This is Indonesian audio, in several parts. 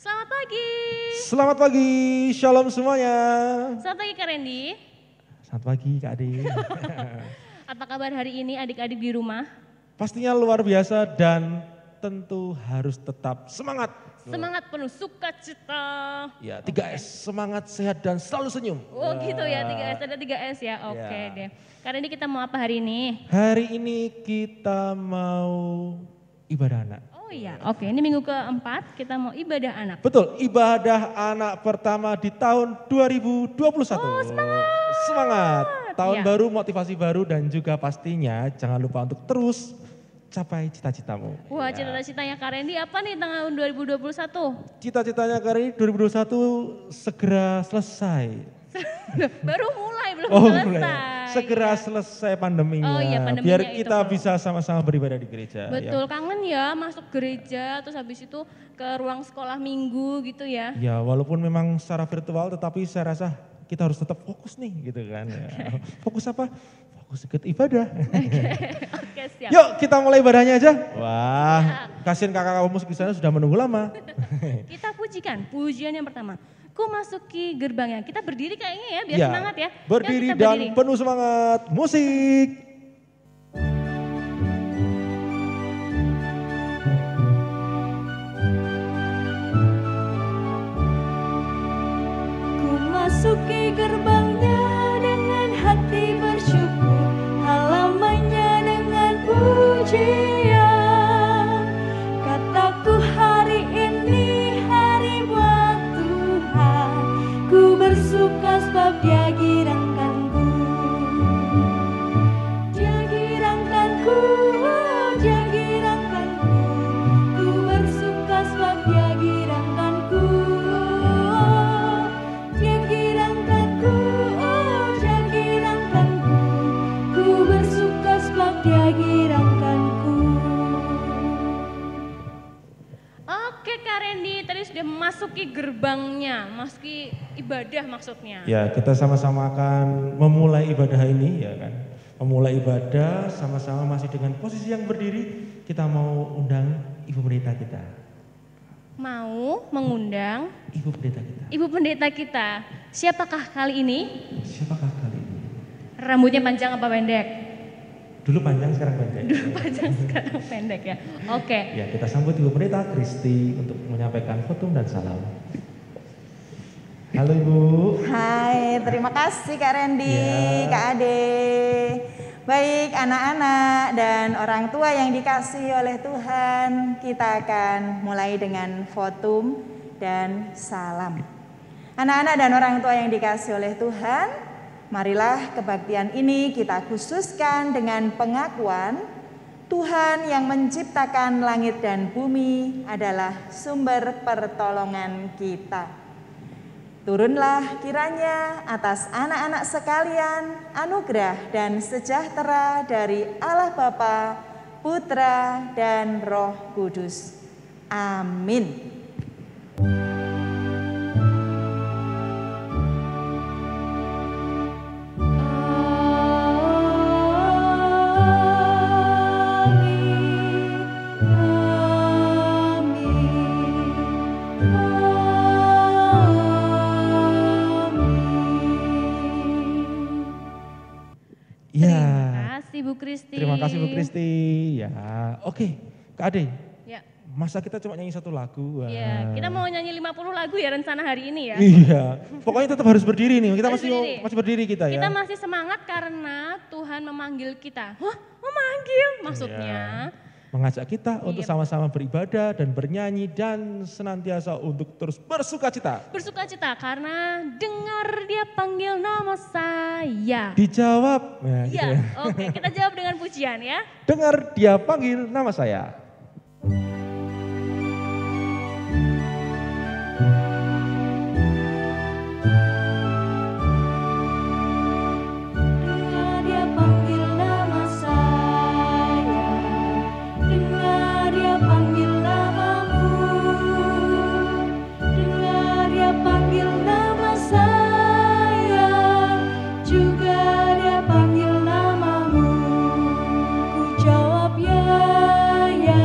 Selamat pagi. Selamat pagi, shalom semuanya. Selamat pagi Kak Randy. Selamat pagi Kak Ade. Apa kabar hari ini adik-adik di rumah? Pastinya luar biasa dan tentu harus tetap semangat. Semangat penuh sukacita. Ya, 3S, semangat, sehat dan selalu senyum. Oh gitu ya, 3S, ada 3S ya, oke deh. Kak Randy, kita mau apa hari ini? Hari ini kita mau ibadah anak. Oh iya, oke, ini minggu keempat kita mau ibadah anak. Betul, ibadah anak pertama di tahun 2021. Oh semangat. Semangat, tahun Ya. baru, motivasi baru dan juga pastinya jangan lupa untuk terus capai cita-citamu. Wah, Ya. cita-citanya Kak Randy apa nih tahun 2021? Cita-citanya kali ini 2021 segera selesai. Baru mulai, belum selesai. Mulai. Segera Ya. selesai pandeminya. Oh iya, pandeminya Biar itu kita kalau- bisa sama-sama beribadah di gereja. Betul, kangen ya masuk gereja, terus habis itu ke ruang sekolah minggu gitu ya. Ya walaupun memang secara virtual tetapi saya rasa kita harus tetap fokus nih gitu kan. Ya. Fokus apa? Fokus ikut ibadah. Oke, siap. Yuk kita mulai ibadahnya aja. Wah, kasihan kakak-kakak musik di sana sudah menunggu lama. Kita pujikan, pujian yang pertama. Ku masuki gerbangnya. Kita berdiri kayaknya ya, biar Ya, semangat ya. Yuk, berdiri kita dan berdiri. penuh semangat. Musik. Ku masuki gerbangnya dengan hati bersyukur, halamannya dengan pujian. Kataku hari ini hari buat Tuhan, ku bersuka sebab Dia girangkanku. Dia girangkanku, Dia girangkanku, ku bersuka sebab Dia girangkanku. Dia girangkanku, Dia girangkanku, ku bersuka sebab Dia girangkanku. Oke Kak Randy, tadi sudah memasuki gerbangnya, masuki ibadah maksudnya. Ya, kita sama-sama akan memulai ibadah ini ya kan. Memulai ibadah sama-sama masih dengan posisi yang berdiri, kita mau undang Ibu Pendeta kita. Mau mengundang Ibu Pendeta kita. Ibu Pendeta kita. Siapakah kali ini? Siapakah kali ini? Rambutnya panjang apa pendek? Dulu panjang, sekarang pendek. Panjang sekarang pendek ya. Oke. Ya, kita sambut Ibu Pendeta Kristi untuk menyampaikan khotum dan salam. Halo Ibu. Hai, terima kasih Kak Randy, Ya. Kak Ade. Baik anak-anak dan orang tua yang dikasihi oleh Tuhan, kita akan mulai dengan khotum dan salam. Anak-anak dan orang tua yang dikasihi oleh Tuhan, marilah kebaktian ini kita khususkan dengan pengakuan Tuhan yang menciptakan langit dan bumi adalah sumber pertolongan kita. Turunlah kiranya atas anak-anak sekalian anugerah dan sejahtera dari Allah Bapa, Putra, dan Roh Kudus. Amin. Ya, Terima kasih Bu Kristi. terima kasih Bu Kristi. Ya, oke Kak Ade, Ya. masa kita cuma nyanyi satu lagu? Wah. Ya, kita mau nyanyi 50 lagu ya rencana hari ini ya. Iya, pokoknya tetap harus berdiri nih. Kita Harus berdiri. masih berdiri kita ya. Kita masih semangat karena Tuhan memanggil kita. Wah, memanggil maksudnya. Mengajak kita untuk Iya. sama-sama beribadah dan bernyanyi dan senantiasa untuk terus bersuka cita. Bersukacita karena dengar Dia panggil nama saya. Dijawab. Nah, gitu Iya, ya. oke, kita jawab dengan pujian ya. Dengar dia panggil nama saya. Dengar Dia panggil nama saya, dengar Dia panggil namamu, dengar Dia panggil nama saya, juga Dia panggil namamu. Ku jawab ya, ya,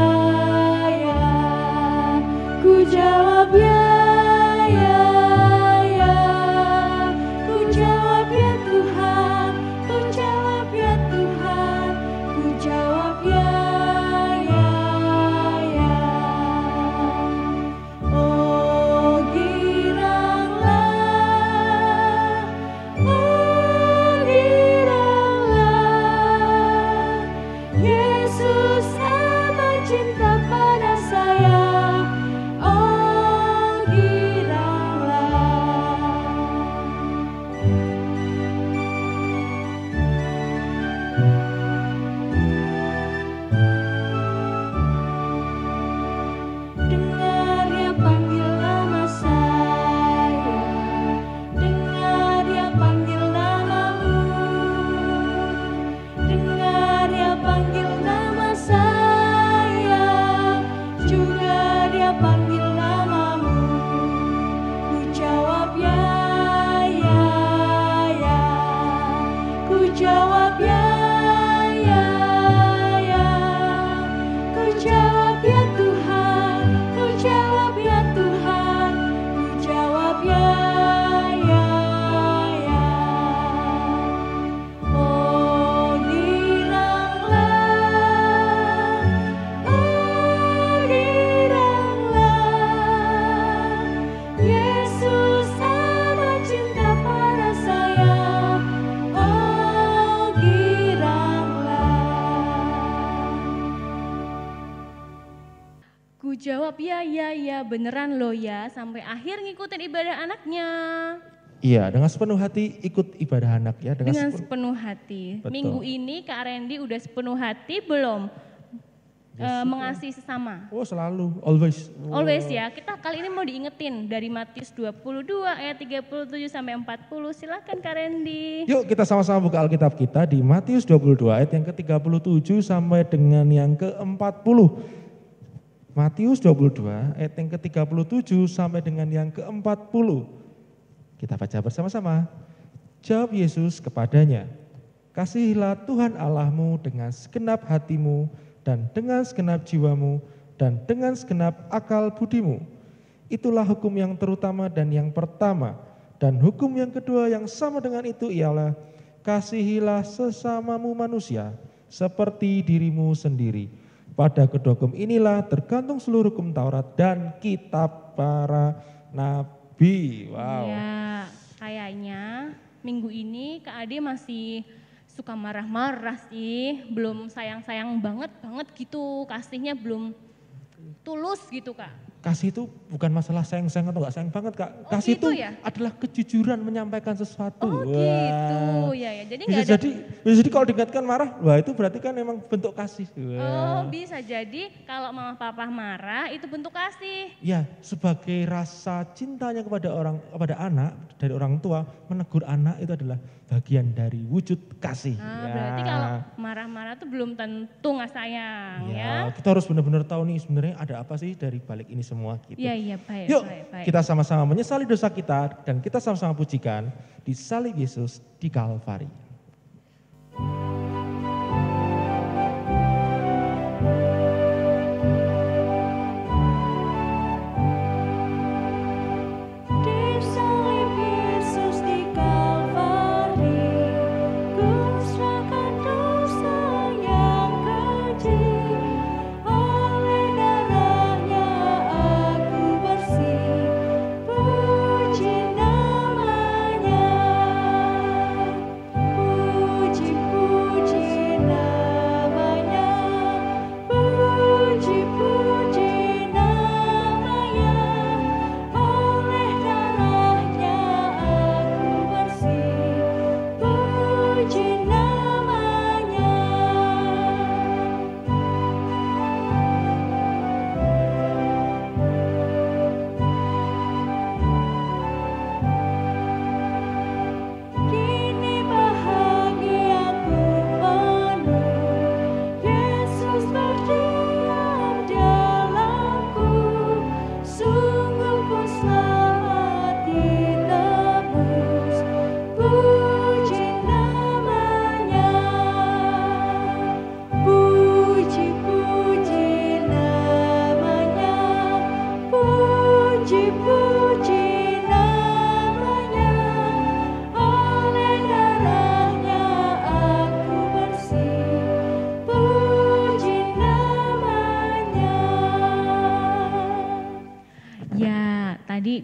ya beneran loh ya, sampai akhir ngikutin ibadah anaknya. Iya, dengan sepenuh hati ikut ibadah anak ya. Dengan sepenuh hati. Betul. Minggu ini Kak Randy udah sepenuh hati belum mengasihi sesama? Oh selalu, always. Always ya, kita kali ini mau diingetin dari Matius 22 ayat 37 sampai 40. Silakan Kak Randy. Yuk kita sama-sama buka Alkitab kita di Matius 22 ayat yang ke-37 sampai dengan yang ke-40. Matius 22 ayat yang ke-37 sampai dengan yang ke-40. Kita baca bersama-sama. Jawab Yesus kepadanya, kasihilah Tuhan Allahmu dengan segenap hatimu dan dengan segenap jiwamu dan dengan segenap akal budimu. Itulah hukum yang terutama dan yang pertama. Dan hukum yang kedua yang sama dengan itu ialah kasihilah sesamamu manusia seperti dirimu sendiri. Pada kedua hukum inilah tergantung seluruh hukum Taurat dan kitab para nabi. Wow. Ya, kayaknya minggu ini Kak Ade masih suka marah-marah sih, belum sayang-sayang banget gitu, kasihnya belum tulus gitu Kak. Kasih itu bukan masalah sayang-sayang atau enggak sayang banget Kak. Oh, Kasih gitu itu ya? adalah kejujuran menyampaikan sesuatu. Oh gitu, ya. Jadi Bisa nggak ada. jadi kalau diingatkan marah, wah itu berarti kan memang bentuk kasih. Oh bisa jadi kalau mama papa marah itu bentuk kasih. Ya, sebagai rasa cintanya kepada anak dari orang tua, menegur anak itu adalah bagian dari wujud kasih. Berarti kalau marah-marah tuh belum tentu nggak sayang ya. Kita harus benar-benar tahu nih sebenarnya ada apa sih dari balik ini semua gitu. Iya baik. Yuk baik. kita sama-sama menyesali dosa kita dan kita sama-sama pujikan di salib Yesus di Kalvari.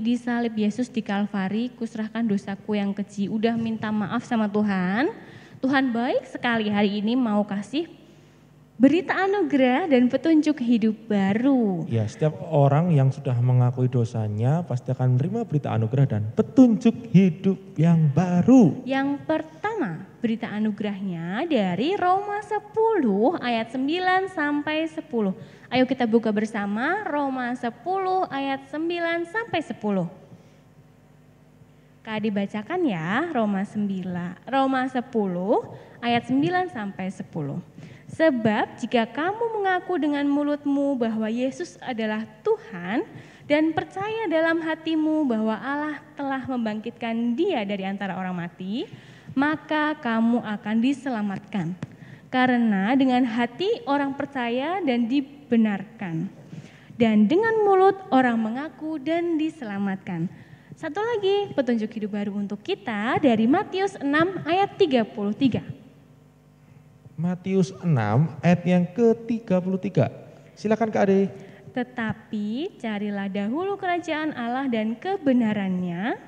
Di salib Yesus di Kalvari, kuserahkan dosaku yang keji. Udah minta maaf sama Tuhan. Tuhan baik sekali hari ini mau kasih berita anugerah dan petunjuk hidup baru. Ya, setiap orang yang sudah mengakui dosanya pasti akan menerima berita anugerah dan petunjuk hidup yang baru. Yang pertama, berita anugerahnya dari Roma 10 ayat 9 sampai 10. Ayo kita buka bersama Roma 10 ayat 9 sampai 10. Kak dibacakan ya, Roma 10 ayat 9 sampai 10. Sebab jika kamu mengaku dengan mulutmu bahwa Yesus adalah Tuhan dan percaya dalam hatimu bahwa Allah telah membangkitkan Dia dari antara orang mati, maka kamu akan diselamatkan. Karena dengan hati orang percaya dan dibenarkan, dan dengan mulut orang mengaku dan diselamatkan. Satu lagi petunjuk hidup baru untuk kita dari Matius 6 ayat 33. Matius 6 ayat yang ke-33. Silakan Kak Ade. Tetapi carilah dahulu kerajaan Allah dan kebenarannya,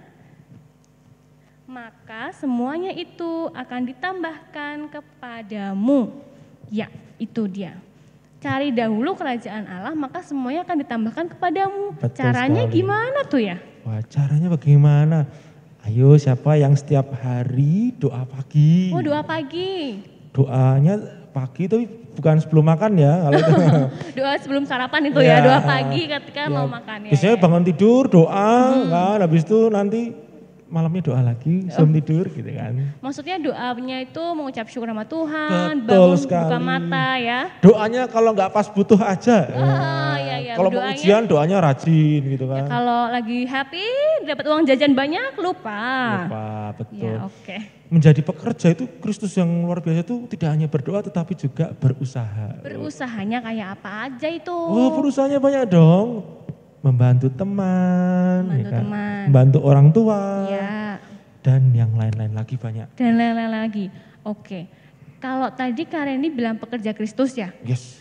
maka semuanya itu akan ditambahkan kepadamu. Ya, itu dia. cari dahulu kerajaan Allah, maka semuanya akan ditambahkan kepadamu. Betul Caranya sekali. gimana tuh ya? Wah, caranya bagaimana? Ayo, siapa yang setiap hari doa pagi? Oh, doa pagi. Doanya pagi tapi bukan sebelum makan ya. Kalau itu. Doa sebelum sarapan itu ya, Ya. doa pagi ketika Ya, mau makan ya. biasanya bangun tidur doa kan, habis itu nanti malamnya doa lagi sebelum tidur gitu kan. Maksudnya doanya itu mengucap syukur sama Tuhan, Betul bangun sekali. buka mata ya. Doanya kalau nggak pas butuh aja. Iya. Kalau mau Doanya- ujian doanya rajin gitu Ya, kan. kalau lagi happy, dapat uang jajan banyak, lupa. Lupa, betul. Ya, oke. Menjadi pekerja itu Kristus yang luar biasa itu tidak hanya berdoa tetapi juga berusaha. Berusahanya kayak apa aja itu? Oh, berusahanya banyak dong. Membantu teman, Membantu teman. membantu orang tua, Ya, dan yang lain-lain lagi banyak. dan lain-lain lagi. Oke. Kalau tadi Kak Randy bilang pekerja Kristus ya, Yes,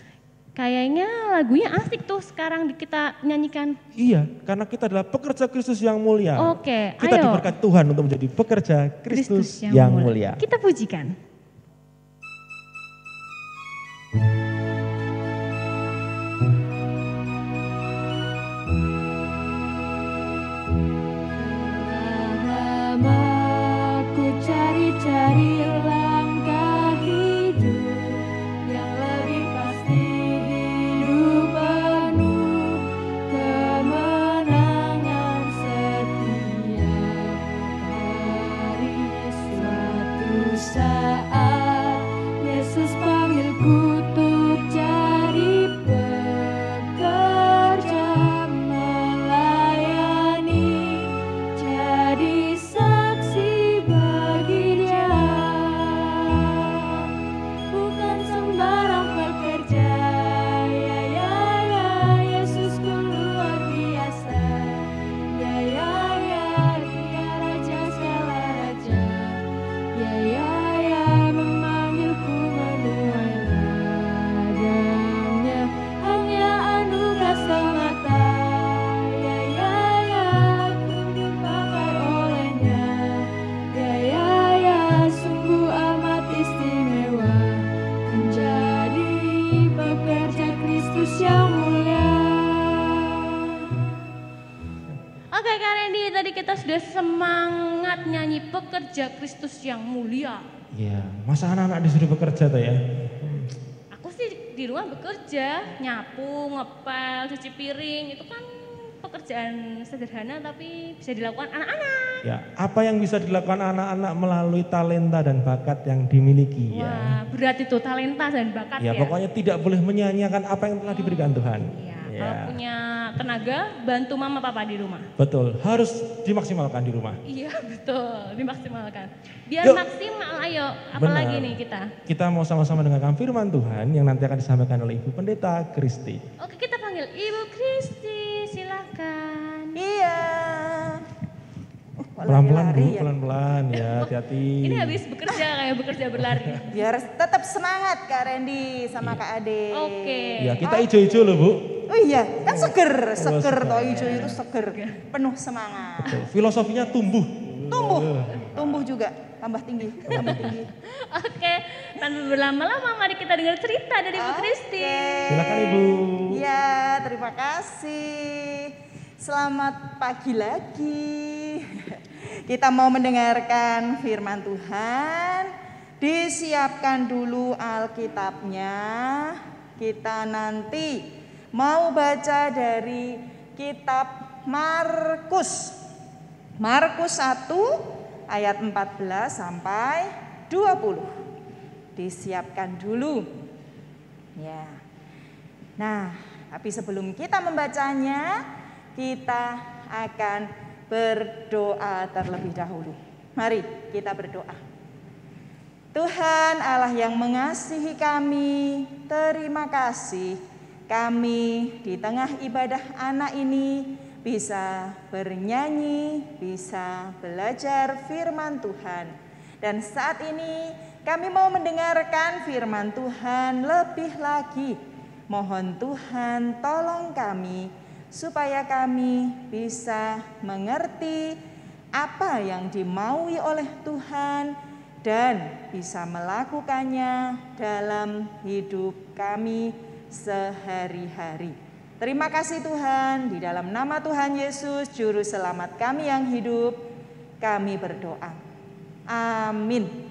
kayaknya lagunya asik tuh sekarang kita nyanyikan. iya, karena kita adalah pekerja Kristus yang mulia. Oke, Kita ayo. diberkati Tuhan untuk menjadi pekerja Kristus yang mulia. Kita pujikan. Lama ku cari-cari langkah hidup yang lebih pasti, hidup penuh kemenangan setiap hari. Suatu saat Yesus panggilku untuk jadi pekerja melayani, jadi saksi bagi Dia. Bukan sembarang pekerja, ya, Yesusku luar biasa. Ya, Dia Raja segala raja. Ya, memanggilku menuai ladangnya, hanya anugerah semata. Ya, ku dipakai olehnya. Ya, sungguh amat istimewa menjadi pekerja Kristus yang mulia. Oke Kak Randy, tadi kita sudah semangat nyanyi pekerja Kristus yang mulia. Iya, masa anak-anak disuruh bekerja tuh ya? Aku sih di rumah bekerja, nyapu, ngepel, cuci piring, itu kan pekerjaan sederhana tapi bisa dilakukan anak-anak. Ya, apa yang bisa dilakukan anak-anak melalui talenta dan bakat yang dimiliki ya? Wah, berat itu talenta dan bakat Ya, ya. pokoknya tidak boleh menyia-nyiakan apa yang telah diberikan Tuhan. Iya, Ya, kalau punya tenaga, bantu mama papa di rumah. betul, harus dimaksimalkan di rumah. Iya betul, dimaksimalkan. Biar Yuk. maksimal, ayo. Apalagi Benar. nih kita. Kita mau sama-sama dengarkan firman Tuhan yang nanti akan disampaikan oleh Ibu Pendeta Kristi. Oke, kita panggil Ibu Kristi, silakan. Iya. Pelan-pelan Lari-lari Bu, ya. pelan-pelan ya, hati-hati. Ini habis bekerja kayak bekerja berlari. Biar tetap semangat Kak Randy sama Kak Ade. Oke. Ya, kita ijo-ijo loh Bu. Oh iya, kan seger seger. toh hijau itu seger, penuh semangat. Betul. Filosofinya tumbuh. Tumbuh juga, tambah tinggi. Oke, tanpa berlama-lama mari kita dengar cerita dari Ibu Kristi. Silakan Ibu. Iya, terima kasih. Selamat pagi lagi. Kita mau mendengarkan firman Tuhan. Disiapkan dulu Alkitabnya. Kita nanti mau baca dari kitab Markus. Markus 1 ayat 14 sampai 20. Disiapkan dulu. Ya. Nah, tapi sebelum kita membacanya, kita akan berdoa terlebih dahulu. Mari kita berdoa. Tuhan Allah yang mengasihi kami, terima kasih kami di tengah ibadah anak ini bisa bernyanyi, bisa belajar firman Tuhan. Dan saat ini kami mau mendengarkan firman Tuhan lebih lagi. Mohon Tuhan tolong kami supaya kami bisa mengerti apa yang dimaui oleh Tuhan dan bisa melakukannya dalam hidup kami sehari-hari. Terima kasih Tuhan, di dalam nama Tuhan Yesus, Juru Selamat kami yang hidup, kami berdoa. Amin.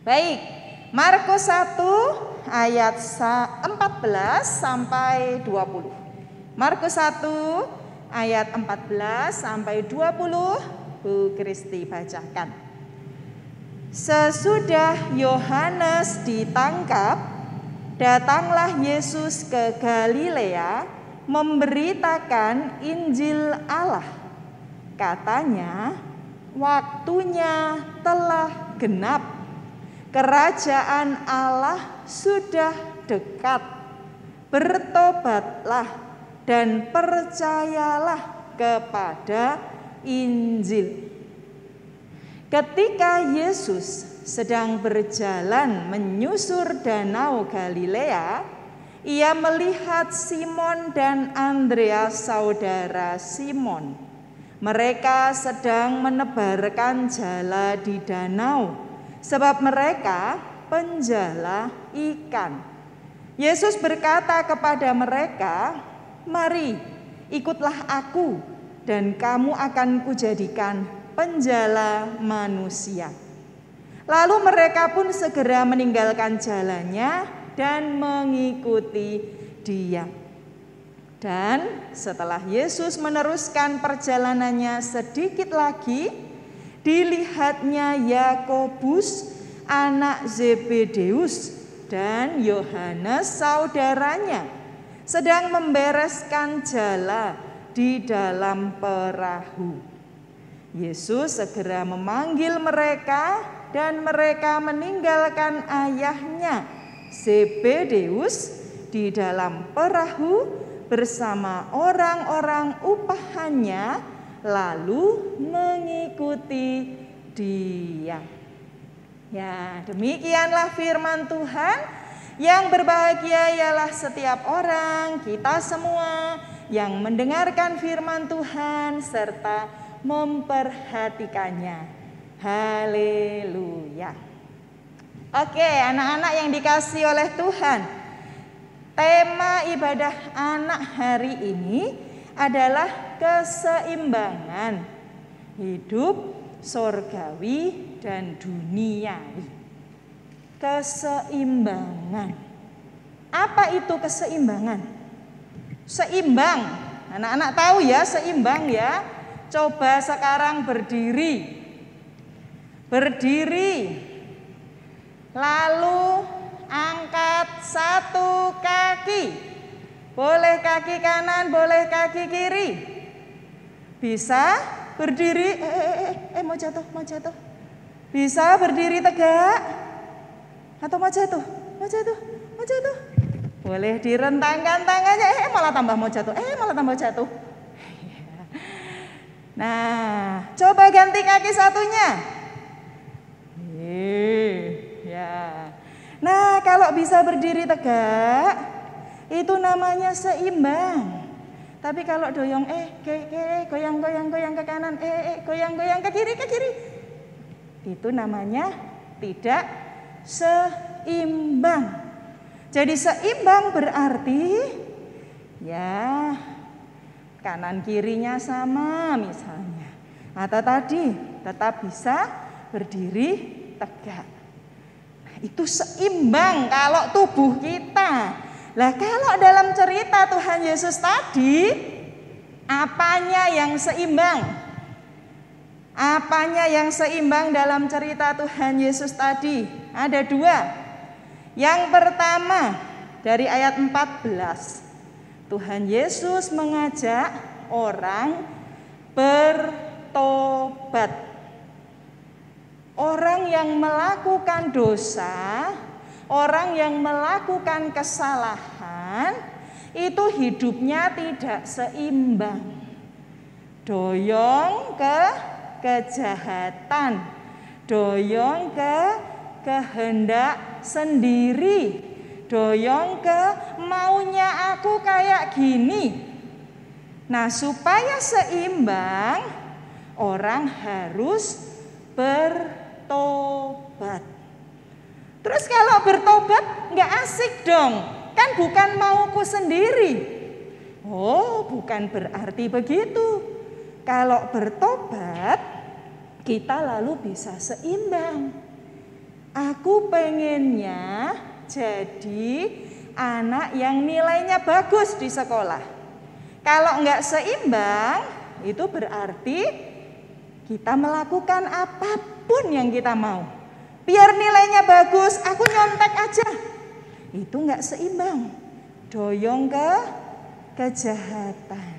Baik, Markus 1 ayat 14 sampai 20. Markus 1 ayat 14 sampai 20, Bu Kristi bacakan. Sesudah Yohanes ditangkap, datanglah Yesus ke Galilea memberitakan Injil Allah. Katanya, waktunya telah genap. Kerajaan Allah sudah dekat. Bertobatlah dan percayalah kepada Injil. Ketika Yesus sedang berjalan menyusur danau Galilea, ia melihat Simon dan Andreas, saudara Simon. Mereka sedang menebarkan jala di danau, sebab mereka penjala ikan. Yesus berkata kepada mereka, "Mari, ikutlah aku, dan kamu akan kujadikan penjala manusia." Lalu mereka pun segera meninggalkan jalannya dan mengikuti Dia. Dan setelah Yesus meneruskan perjalanannya sedikit lagi, dilihatnya Yakobus anak Zebedeus dan Yohanes saudaranya sedang membereskan jala di dalam perahu. Yesus segera memanggil mereka dan mereka meninggalkan ayahnya Zebedeus di dalam perahu bersama orang-orang upahannya, lalu mengikuti Dia. Ya, demikianlah firman Tuhan. Yang berbahagia ialah setiap orang, kita semua yang mendengarkan firman Tuhan serta memperhatikannya. Haleluya. Oke, anak-anak yang dikasihi oleh Tuhan, tema ibadah anak hari ini adalah keseimbangan hidup sorgawi dan duniawi. Keseimbangan. Apa itu keseimbangan? Seimbang. Anak-anak tahu ya seimbang ya. Coba sekarang berdiri. Berdiri. Lalu angkat satu kaki. Boleh kaki kanan, boleh kaki kiri. Bisa berdiri. Mau jatuh, mau jatuh. Bisa berdiri tegak. Atau mau jatuh, mau jatuh, mau jatuh. Boleh direntangkan tangannya. Malah tambah mau jatuh. Malah tambah jatuh. Nah, coba ganti kaki satunya. Ya. Nah, kalau bisa berdiri tegak, itu namanya seimbang. Tapi kalau doyong goyang-goyang ke kanan, goyang-goyang ke kiri, itu namanya tidak seimbang. Jadi seimbang berarti ya kanan kirinya sama misalnya. Atau tadi tetap bisa berdiri tegak. Nah, itu seimbang kalau tubuh kita. Lah kalau dalam cerita Tuhan Yesus tadi, apanya yang seimbang? Apanya yang seimbang dalam cerita Tuhan Yesus tadi? Ada dua. Yang pertama dari ayat 14. Tuhan Yesus mengajak orang bertobat. Orang yang melakukan dosa, orang yang melakukan kesalahan, itu hidupnya tidak seimbang. Doyong ke kejahatan, doyong ke kehendak sendiri, doyong ke maunya aku kayak gini. Nah, supaya seimbang, orang harus bertobat. Terus kalau bertobat nggak asik dong. Kan bukan mauku sendiri. Oh, bukan berarti begitu. Kalau bertobat, kita lalu bisa seimbang. Aku pengennya jadi anak yang nilainya bagus di sekolah. Kalau enggak seimbang, itu berarti kita melakukan apapun yang kita mau. Biar nilainya bagus, aku nyontek aja. Itu enggak seimbang. Doyong ke kejahatan.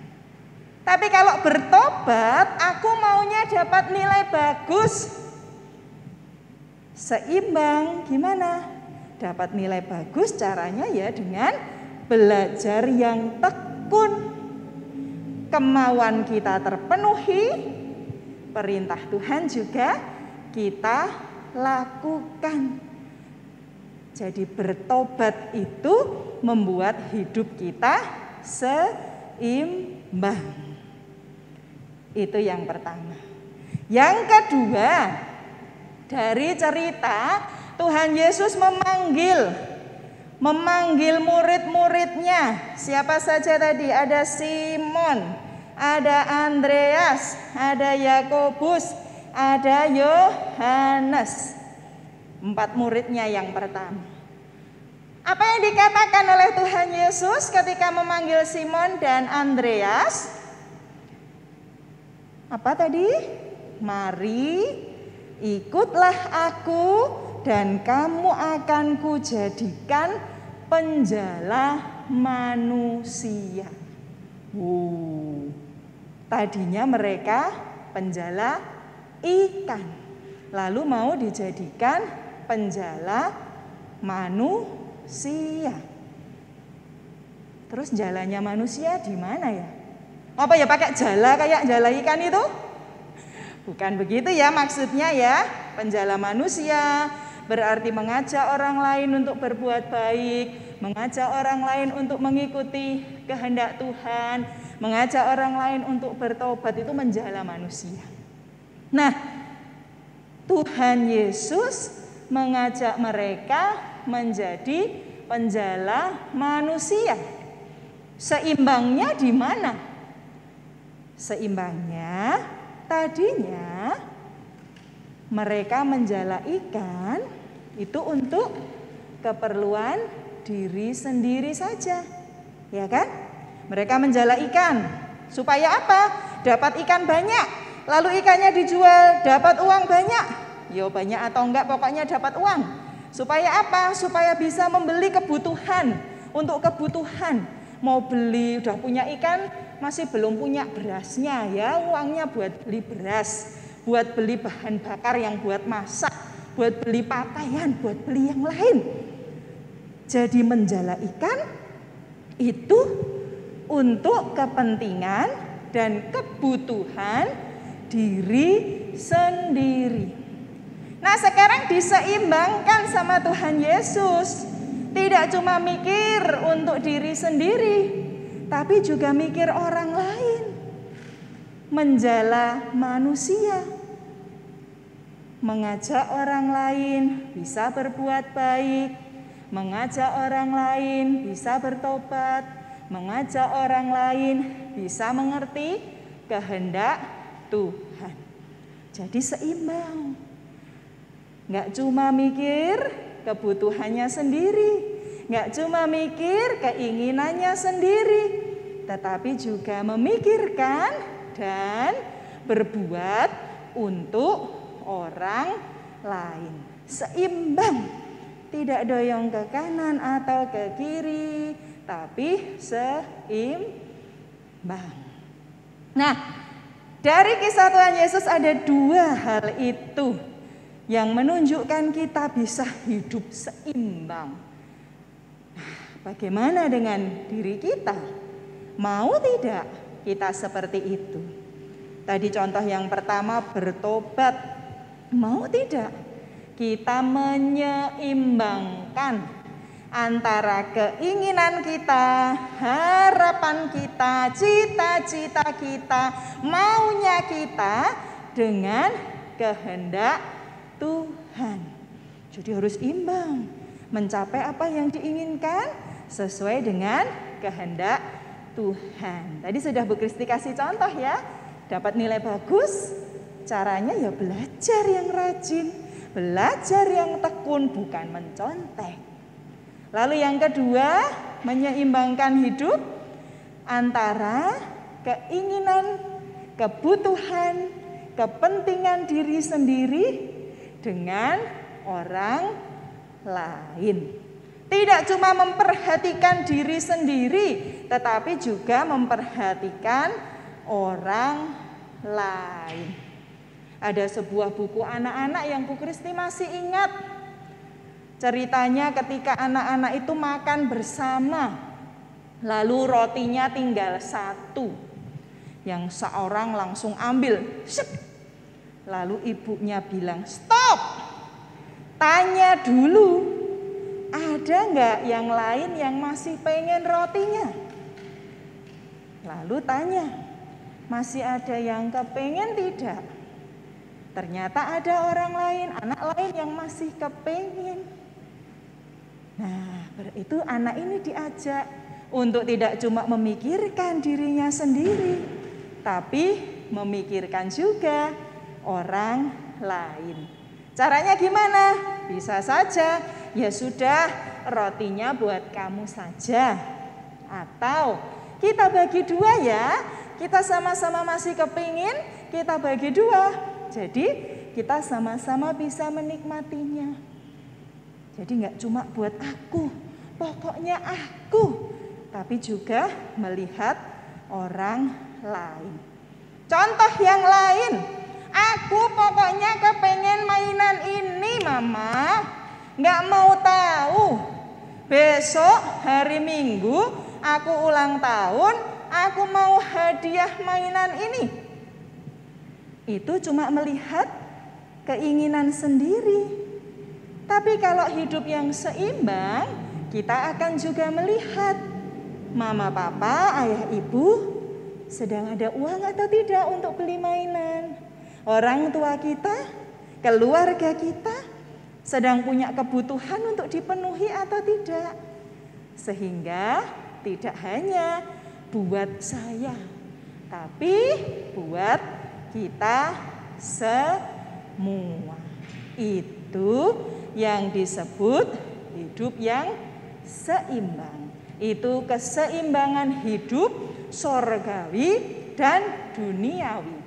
Tapi kalau bertobat, aku maunya dapat nilai bagus. Seimbang, gimana? Dapat nilai bagus caranya ya dengan belajar yang tekun. Kemauan kita terpenuhi, perintah Tuhan juga kita lakukan. Jadi bertobat itu membuat hidup kita seimbang. Itu yang pertama. Yang kedua, dari cerita Tuhan Yesus memanggil murid-muridnya. Siapa saja tadi? Ada Simon, ada Andreas, ada Yakobus, ada Yohanes. 4 muridnya yang pertama. Apa yang dikatakan oleh Tuhan Yesus ketika memanggil Simon dan Andreas? Apa tadi? Mari ikutlah aku dan kamu akan kujadikan penjala manusia. Tadinya mereka penjala ikan, lalu mau dijadikan penjala manusia. Terus jalanya manusia di mana ya? Apa ya, pakai jala kayak jala ikan itu? Bukan begitu ya maksudnya ya. Penjala manusia berarti mengajak orang lain untuk berbuat baik, mengajak orang lain untuk mengikuti kehendak Tuhan, mengajak orang lain untuk bertobat, itu menjala manusia. Nah, Tuhan Yesus mengajak mereka menjadi penjala manusia. Seimbangnya di mana? Seimbangnya tadinya mereka menjala ikan itu untuk keperluan diri sendiri saja, ya kan? Mereka menjala ikan supaya apa? Dapat ikan banyak, lalu ikannya dijual, dapat uang banyak. Yo banyak atau enggak, pokoknya dapat uang. Supaya apa? Supaya bisa membeli kebutuhan. Untuk kebutuhan, mau beli, udah punya ikan, masih belum punya berasnya ya, uangnya buat beli beras, buat beli bahan bakar yang buat masak, buat beli pakaian, buat beli yang lain. Jadi menjala ikan itu untuk kepentingan dan kebutuhan diri sendiri. Nah, sekarang diseimbangkan sama Tuhan Yesus. Tidak cuma mikir untuk diri sendiri, tapi juga mikir orang lain. Menjala manusia, mengajak orang lain bisa berbuat baik, mengajak orang lain bisa bertobat, mengajak orang lain bisa mengerti kehendak Tuhan. Jadi seimbang. Nggak cuma mikir kebutuhannya sendiri, nggak cuma mikir keinginannya sendiri, tetapi juga memikirkan dan berbuat untuk orang lain. Seimbang, tidak doyong ke kanan atau ke kiri, tapi seimbang. Nah, dari kisah Tuhan Yesus ada 2 hal itu yang menunjukkan kita bisa hidup seimbang. Nah, bagaimana dengan diri kita? Mau tidak kita seperti itu? Tadi contoh yang pertama bertobat. Mau tidak kita menyeimbangkan antara keinginan kita, harapan kita, cita-cita kita, maunya kita dengan kehendak Tuhan. Jadi harus imbang, mencapai apa yang diinginkan sesuai dengan kehendak Tuhan. Tadi sudah Bu Kristi kasih contoh ya, dapat nilai bagus, caranya ya belajar yang rajin, belajar yang tekun, bukan mencontek. Lalu yang kedua, menyeimbangkan hidup antara keinginan, kebutuhan, kepentingan diri sendiri dengan orang lain. Tidak cuma memperhatikan diri sendiri, tetapi juga memperhatikan orang lain. Ada sebuah buku anak-anak yang Bu Kristi masih ingat. Ceritanya ketika anak-anak itu makan bersama, lalu rotinya tinggal satu, yang seorang langsung ambil, lalu ibunya bilang, stop, tanya dulu, ada nggak yang lain yang masih pengen rotinya? Lalu tanya, masih ada yang kepengen tidak? Ternyata ada orang lain, anak lain yang masih kepengen. Nah, itu anak ini diajak untuk tidak cuma memikirkan dirinya sendiri, tapi memikirkan juga orang lain. Caranya gimana? Bisa saja, ya sudah rotinya buat kamu saja. Atau kita bagi dua ya, kita sama-sama masih kepingin, kita bagi dua. Jadi kita sama-sama bisa menikmatinya. Jadi gak cuma buat aku, pokoknya aku, tapi juga melihat orang lain. Contoh yang lain, aku pokoknya kepengen mainan ini mama, gak mau tahu. Besok hari Minggu aku ulang tahun, aku mau hadiah mainan ini. Itu cuma melihat keinginan sendiri. Tapi kalau hidup yang seimbang, kita akan juga melihat mama, papa, ayah, ibu sedang ada uang atau tidak untuk beli mainan. Orang tua kita, keluarga kita sedang punya kebutuhan untuk dipenuhi atau tidak. Sehingga tidak hanya buat saya, tapi buat kita semua. Itu yang disebut hidup yang seimbang. Itu keseimbangan hidup sorgawi dan duniawi.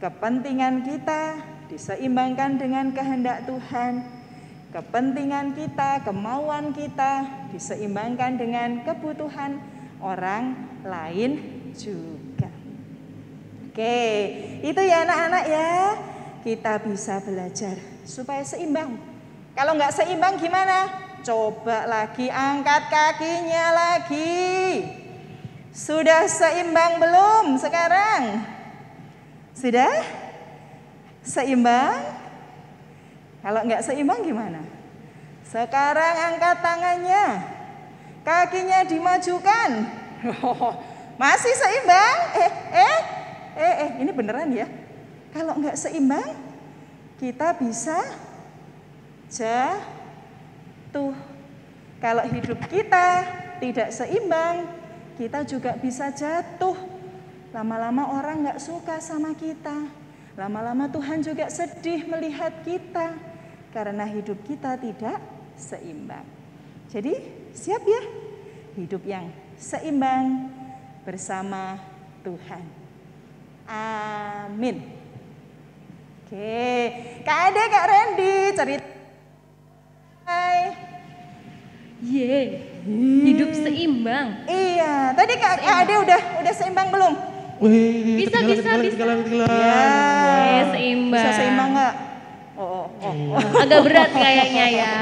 Kepentingan kita diseimbangkan dengan kehendak Tuhan. Kepentingan kita, kemauan kita diseimbangkan dengan kebutuhan orang lain juga. Oke, itu ya anak-anak ya. Kita bisa belajar supaya seimbang. Kalau nggak seimbang gimana? Coba lagi, angkat kakinya lagi. Sudah seimbang belum sekarang? Sudah? Seimbang? Kalau nggak seimbang gimana? Sekarang angkat tangannya. Kakinya dimajukan. Masih seimbang? Ini beneran ya? Kalau nggak seimbang, kita bisa jatuh. Kalau hidup kita tidak seimbang, kita juga bisa jatuh. Lama-lama orang nggak suka sama kita. Lama-lama Tuhan juga sedih melihat kita karena hidup kita tidak seimbang. Jadi siap ya, hidup yang seimbang bersama Tuhan. Amin. Oke, Kak Ade, Kak Randy cerita. Hai. Hidup seimbang. Iya, tadi Kak Ade udah seimbang belum? Wih, Bisa. Ya, Seimbang. Bisa seimbang nggak? Agak berat kayaknya ya.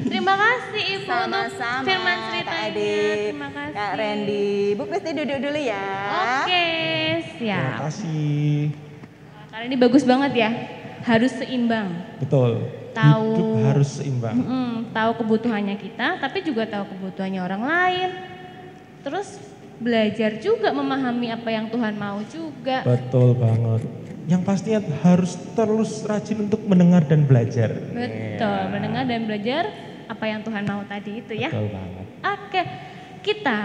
Terima kasih Ibu Sama-sama, untuk firman Kak ceritanya. Ade, Terima kasih. Kak Randy. Bu Kristi duduk dulu ya. Oke, Terima siap. kasih. Karena ini bagus banget ya. Harus seimbang. Betul. Tahu. Hidup harus seimbang. Tahu kebutuhannya kita, tapi juga tahu kebutuhannya orang lain. Terus belajar juga memahami apa yang Tuhan mau juga. Betul banget. Yang pastinya harus terus rajin untuk mendengar dan belajar. Betul, mendengar dan belajar apa yang Tuhan mau tadi itu ya. Betul banget. Oke, kita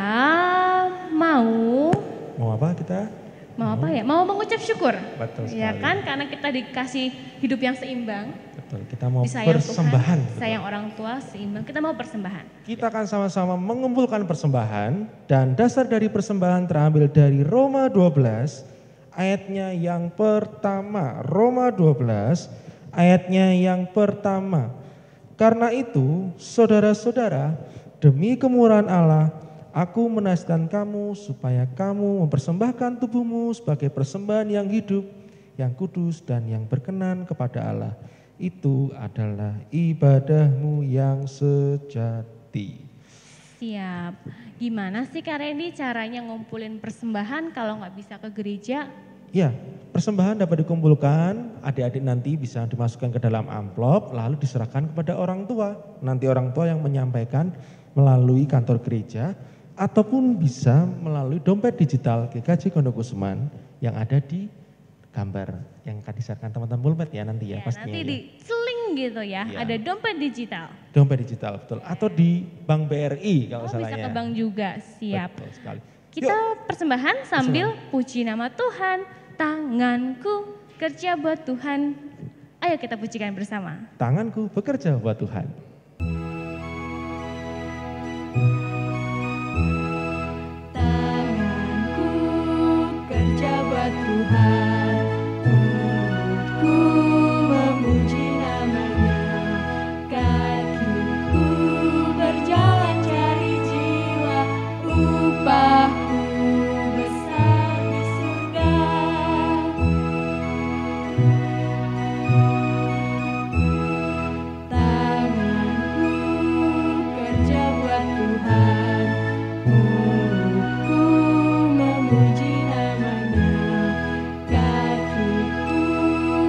mau Mau apa kita? apa ya? Mau mengucap syukur. Betul Ya sekali. kan, karena kita dikasih hidup yang seimbang. Betul, kita mau Disayang persembahan. Tuhan, sayang orang tua, seimbang. Kita mau persembahan. Kita akan sama-sama mengumpulkan persembahan dan dasar dari persembahan terambil dari Roma 12 ayatnya yang pertama. Roma 12 ayatnya yang pertama. Karena itu, saudara-saudara, demi kemurahan Allah, aku menasihatkan kamu supaya kamu mempersembahkan tubuhmu sebagai persembahan yang hidup, yang kudus dan yang berkenan kepada Allah. Itu adalah ibadahmu yang sejati. Siap. Gimana sih Kak Randy caranya ngumpulin persembahan kalau nggak bisa ke gereja? Ya, persembahan dapat dikumpulkan, adik-adik nanti bisa dimasukkan ke dalam amplop lalu diserahkan kepada orang tua. Nanti orang tua yang menyampaikan melalui kantor gereja ataupun bisa melalui dompet digital GKJ Kondokusuman yang ada di gambar yang akan diserahkan teman-teman pulpet ya nanti ya, pastinya nanti ya. di seling gitu ya, Iya. ada dompet digital. Dompet digital betul atau di Bank BRI kalau Oh, bisa salahnya. ke bank juga, siap. Betul sekali. Kita persembahan sambil puji nama Tuhan. Tanganku kerja buat Tuhan. Ayo kita pujikan bersama. Tanganku bekerja buat Tuhan. Tanganku kerja buat Tuhan, mulutku memuji namanya, kakiku berjalan cari jiwa, upahku besar di surga. Tanganku kerja buat Tuhan, mulutku memuji namanya, kakiku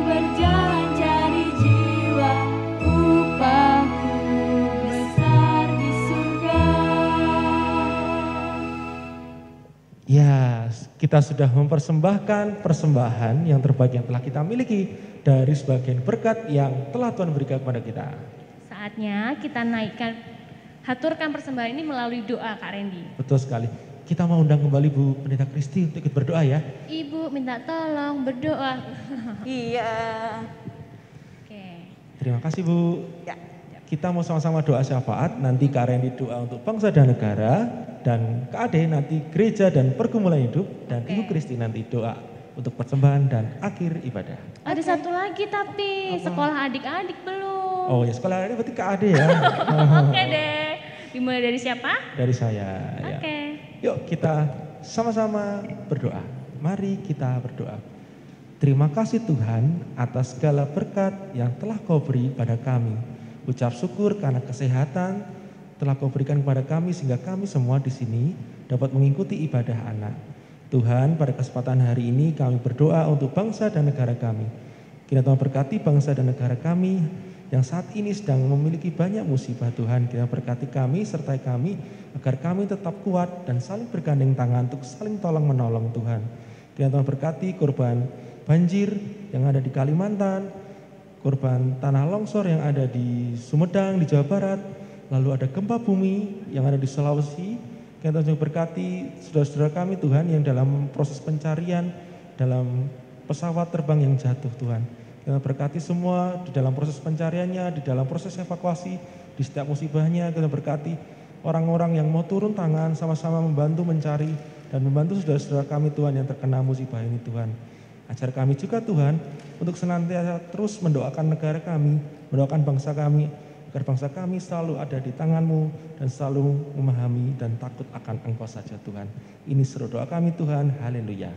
berjalan cari jiwa, upahku besar di surga. Ya, kita sudah mempersembahkan persembahan yang terbaik yang telah kita miliki dari sebagian berkat yang telah Tuhan berikan kepada kita. Saatnya kita naikkan, haturkan persembahan ini melalui doa Kak Randy. Betul sekali. Kita mau undang kembali Bu Pendeta Kristi untuk ikut berdoa ya. Ibu minta tolong berdoa. Iya. Oke. Terima kasih Bu. Ya. Kita mau sama-sama doa syafaat, nanti Kak Randy doa untuk bangsa dan negara, dan Kak Ade nanti gereja dan pergumulan hidup, dan Oke. Ibu Kristi nanti doa untuk persembahan dan akhir ibadah. Ada satu lagi tapi sekolah adik-adik belum. Oh ya, sekolah ini berarti Kak Ade ya. Oke deh. Dimulai dari siapa? Dari saya. Ya. Oke. Yuk kita sama-sama berdoa. Mari kita berdoa. Terima kasih Tuhan atas segala berkat yang telah Kau beri pada kami. Ucap syukur karena kesehatan telah Kau berikan kepada kami sehingga kami semua di sini dapat mengikuti ibadah anak. Tuhan, pada kesempatan hari ini kami berdoa untuk bangsa dan negara kami. Kiranya Tuhan berkati bangsa dan negara kami yang saat ini sedang memiliki banyak musibah. Tuhan, kiranya berkati kami, sertai kami, agar kami tetap kuat dan saling bergandeng tangan untuk saling tolong menolong Tuhan. Kiranya Tuhan berkati korban banjir yang ada di Kalimantan, korban tanah longsor yang ada di Sumedang, di Jawa Barat, lalu ada gempa bumi yang ada di Sulawesi. Kiranya Tuhan berkati saudara-saudara kami Tuhan yang dalam proses pencarian, dalam pesawat terbang yang jatuh Tuhan. Kita berkati semua di dalam proses pencariannya, di dalam proses evakuasi, di setiap musibahnya. Kita berkati orang-orang yang mau turun tangan sama-sama membantu mencari dan membantu saudara-saudara kami Tuhan yang terkena musibah ini Tuhan. Ajar kami juga Tuhan untuk senantiasa terus mendoakan negara kami, mendoakan bangsa kami, agar bangsa kami selalu ada di tangan-Mu dan selalu memahami dan takut akan Engkau saja Tuhan. Ini seru doa kami Tuhan, haleluya.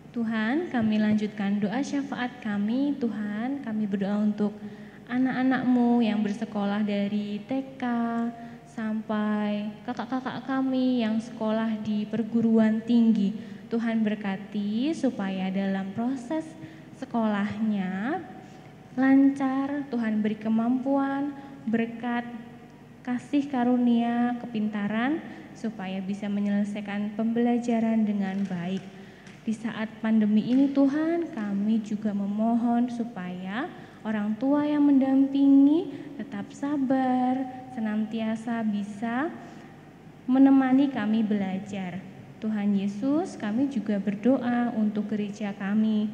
Tuhan, kami lanjutkan doa syafaat kami. Tuhan, kami berdoa untuk anak-anak-Mu yang bersekolah dari TK sampai kakak-kakak kami yang sekolah di perguruan tinggi. Tuhan berkati supaya dalam proses sekolahnya lancar, Tuhan beri kemampuan, berkat, kasih karunia, kepintaran, supaya bisa menyelesaikan pembelajaran dengan baik. Di saat pandemi ini Tuhan, kami juga memohon supaya orang tua yang mendampingi tetap sabar, senantiasa bisa menemani kami belajar. Tuhan Yesus, kami juga berdoa untuk gereja kami.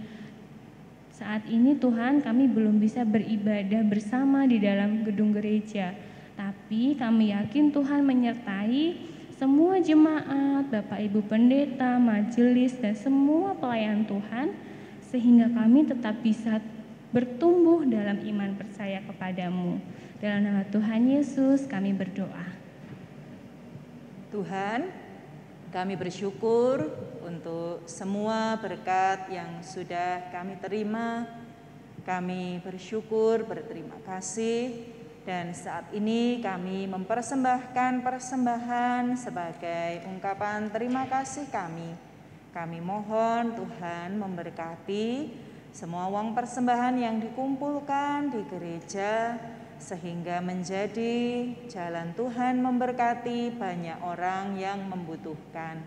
Saat ini Tuhan, kami belum bisa beribadah bersama di dalam gedung gereja, tapi kami yakin Tuhan menyertai semua jemaat, Bapak Ibu Pendeta, majelis, dan semua pelayan Tuhan, sehingga kami tetap bisa bertumbuh dalam iman percaya kepadamu. Dalam nama Tuhan Yesus kami berdoa. Tuhan, kami bersyukur untuk semua berkat yang sudah kami terima. Kami bersyukur, berterima kasih, dan saat ini kami mempersembahkan persembahan sebagai ungkapan terima kasih kami. Kami mohon Tuhan memberkati semua uang persembahan yang dikumpulkan di gereja, sehingga menjadi jalan Tuhan memberkati banyak orang yang membutuhkan.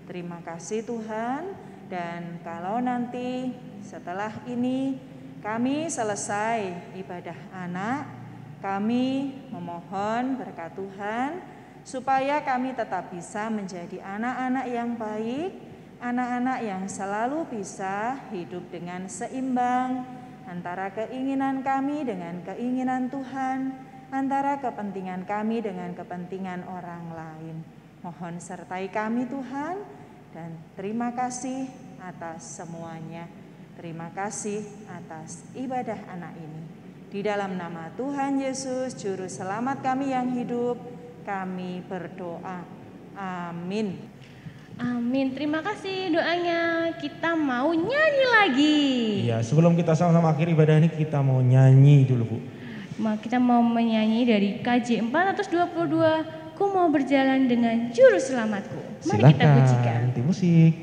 Terima kasih Tuhan, dan kalau nanti setelah ini kami selesai ibadah anak, kami memohon berkat Tuhan supaya kami tetap bisa menjadi anak-anak yang baik, anak-anak yang selalu bisa hidup dengan seimbang antara keinginan kami dengan keinginan Tuhan, antara kepentingan kami dengan kepentingan orang lain. Mohon sertai kami Tuhan, dan terima kasih atas semuanya. Terima kasih atas ibadah anak ini. Di dalam nama Tuhan Yesus, Juru Selamat kami yang hidup, kami berdoa. Amin. Amin. Terima kasih doanya. Kita mau nyanyi lagi. Iya, sebelum kita sama-sama akhir ibadah ini, kita mau nyanyi dulu, Bu. Kita mau menyanyi dari KJ 422, Ku mau berjalan dengan Juru Selamatku. Mari kita pujikan. Silakan, nanti musik.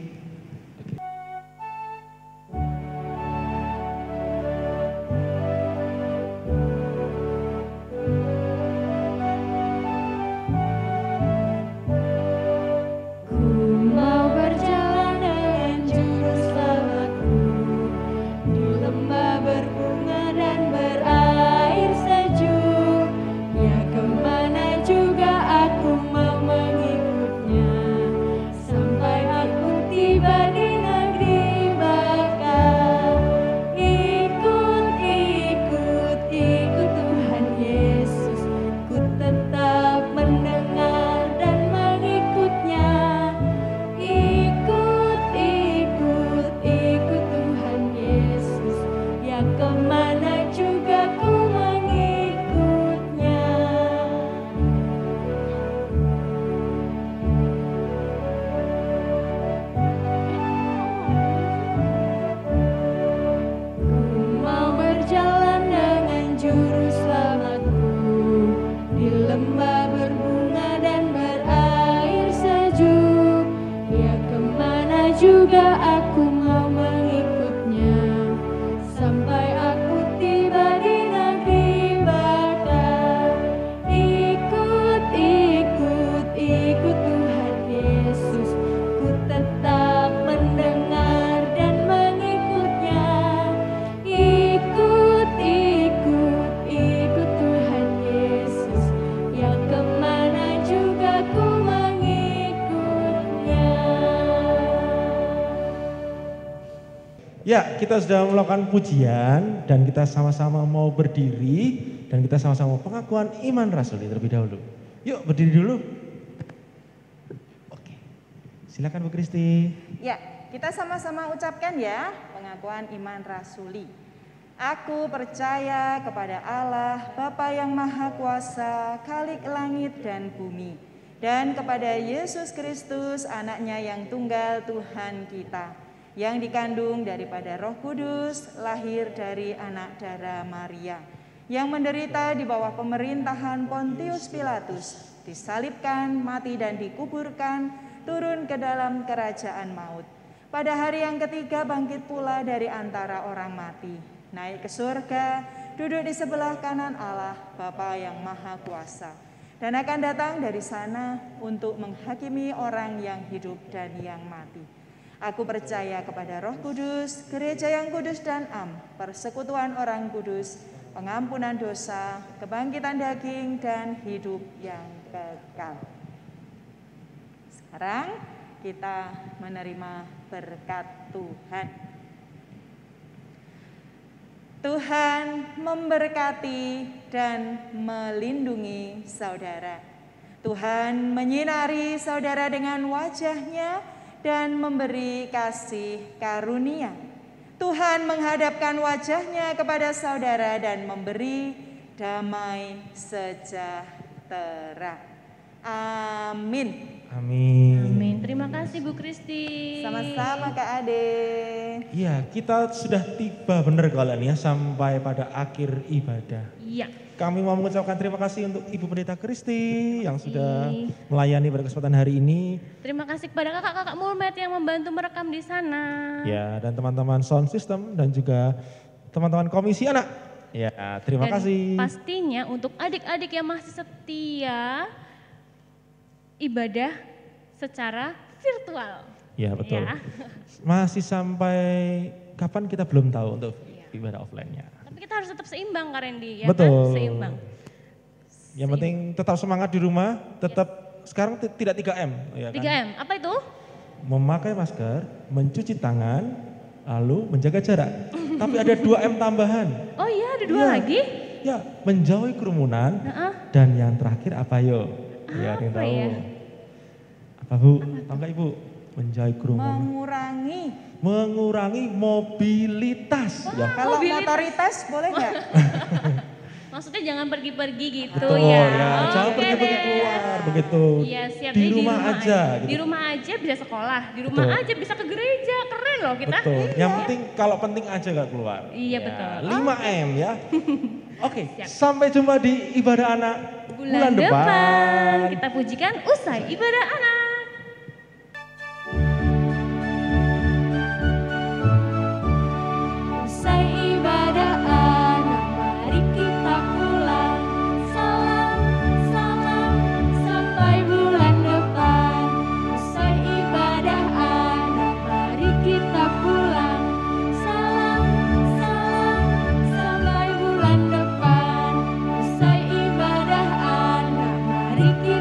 juga aku mau mengikutnya, sampai aku tiba di negeri bakal. Ikut, ikut, ikut Tuhan Yesus, ku tetap mendengar dan mengikutnya. Ikut, ikut, ikut Tuhan Yesus, yang kemana juga ku mengikutnya. Ya, kita sudah melakukan pujian dan kita sama-sama mau berdiri dan kita sama-sama pengakuan iman rasuli terlebih dahulu. Yuk berdiri dulu. Oke, silakan Bu Kristi. Ya, kita sama-sama ucapkan ya pengakuan iman rasuli. Aku percaya kepada Allah, Bapa yang Maha Kuasa, Khalik langit dan bumi, dan kepada Yesus Kristus, anaknya yang tunggal Tuhan kita, yang dikandung daripada Roh Kudus, lahir dari anak darah Maria, yang menderita di bawah pemerintahan Pontius Pilatus, disalibkan, mati dan dikuburkan, turun ke dalam kerajaan maut. Pada hari yang ketiga bangkit pula dari antara orang mati, naik ke surga, duduk di sebelah kanan Allah, Bapa yang Maha Kuasa, dan akan datang dari sana untuk menghakimi orang yang hidup dan yang mati. Aku percaya kepada Roh Kudus, gereja yang kudus dan am, persekutuan orang kudus, pengampunan dosa, kebangkitan daging, dan hidup yang kekal. Sekarang kita menerima berkat Tuhan. Tuhan memberkati dan melindungi saudara. Tuhan menyinari saudara dengan wajah-Nya dan memberi kasih karunia. Tuhan menghadapkan wajah-Nya kepada saudara dan memberi damai sejahtera. Amin. Amin. Amin. Terima kasih Bu Kristi. Sama-sama Kak Ade. Iya, kita sudah tiba benar kalian ya sampai pada akhir ibadah. Iya. Kami mau mengucapkan terima kasih untuk Ibu Pendeta Kristi yang sudah melayani pada kesempatan hari ini. Terima kasih kepada kakak-kakak Mulmet yang membantu merekam di sana. Ya, dan teman-teman sound system dan juga teman-teman komisi anak. Ya, terima Dan kasih. pastinya untuk adik-adik yang masih setia ibadah secara virtual. Ya, betul. Ya. Masih sampai kapan kita belum tahu untuk ibadah offline-nya. Tapi kita harus tetap seimbang Kak Randy, ya Betul. kan? Seimbang. Yang penting tetap semangat di rumah, tetap sekarang tidak 3M. Ya kan? 3M, apa itu? Memakai masker, mencuci tangan, lalu menjaga jarak. Tapi ada 2M tambahan. Oh iya, ada 2 Iya. lagi? Ya, menjauhi kerumunan. Heeh. Dan yang terakhir apa yo? Ya, ada yang Apa tahu. ya? Apa Bu? Tahu nggak Ibu? Menjauhi kerumunan. Mengurangi mobilitas. Ya. Kalau Mobilitas. motoritas boleh nggak? Maksudnya jangan pergi-pergi gitu Betul ya. ya, jangan Oke pergi-pergi deh. keluar begitu. Iya, siap. Di Jadi rumah aja gitu. Di rumah aja bisa sekolah, di rumah Betul. aja bisa ke gereja. Keren loh kita. Betul. Yang penting kalau penting aja gak keluar. Iya, Ya, betul. 5M ya. Oke, Siap. sampai jumpa di ibadah anak bulan depan. Kita pujikan usai ibadah anak. Usai ibadah anak, mari kita pulang. Salam, salam, sampai bulan depan. Usai ibadah anak, mari kita pulang. Salam, salam, sampai bulan depan. Usai ibadah anak, mari kita